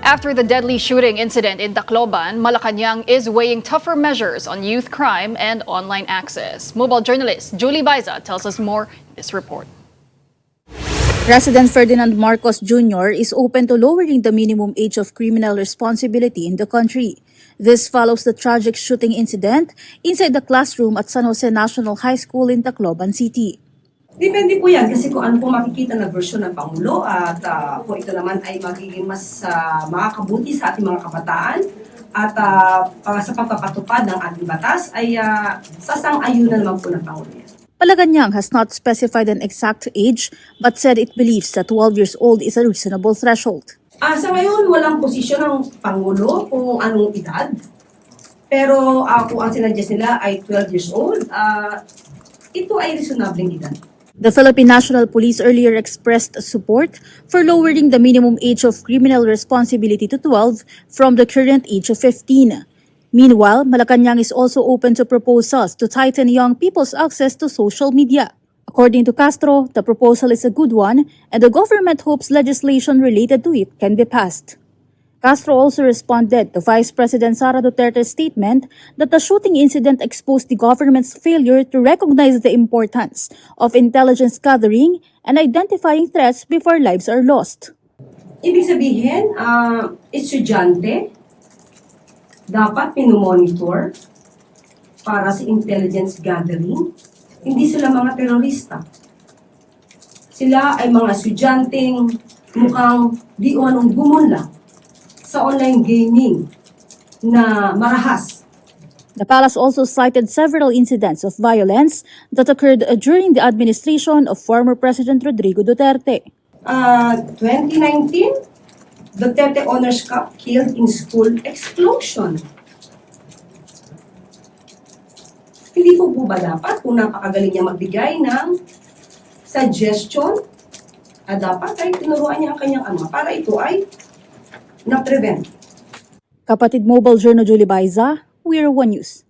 After the deadly shooting incident in Tacloban, Malacanang is weighing tougher measures on youth crime and online access. Mobile journalist Julie Baiza tells us more in this report. President Ferdinand Marcos Jr. is open to lowering the minimum age of criminal responsibility in the country. This follows the tragic shooting incident inside the classroom at San Jose National High School in Tacloban City. Depende po yan kasi kung ano po makikita na version ng Pangulo at kung ito naman ay magiging mas makakabuti sa ating mga kabataan at sa pagpapatupad ng ating batas ay sasang-ayunan naman po ng Pangulo. Malacanang has not specified an exact age but said it believes that 12 years old is a reasonable threshold. Sa ngayon, walang posisyon ng Pangulo kung anong edad. Pero kung ang sinadjust nila ay 12 years old, ito ay reasonable edad. The Philippine National Police earlier expressed support for lowering the minimum age of criminal responsibility to 12 from the current age of 15. Meanwhile, Malacanang is also open to proposals to tighten young people's access to social media. According to Castro, the proposal is a good one and the government hopes legislation related to it can be passed. Castro also responded to Vice President Sara Duterte's statement that the shooting incident exposed the government's failure to recognize the importance of intelligence gathering and identifying threats before lives are lost. Ibig sabihin, estudyante dapat pinomonitor para sa intelligence gathering. Hindi sila mga terorista. Sila ay mga estudyanteng mukhang di anong gumunla sa online gaming na marahas. The palace also cited several incidents of violence that occurred during the administration of former President Rodrigo Duterte. 2019, Duterte Honors Cup killed in school explosion. Hindi po ba dapat kung napakagaling niya magbigay ng suggestion, dapat ay tinuruan niya ang kanyang ama para ito ay na-prevent. Kapatid Mobile Journal Julie Baiza, We're One News.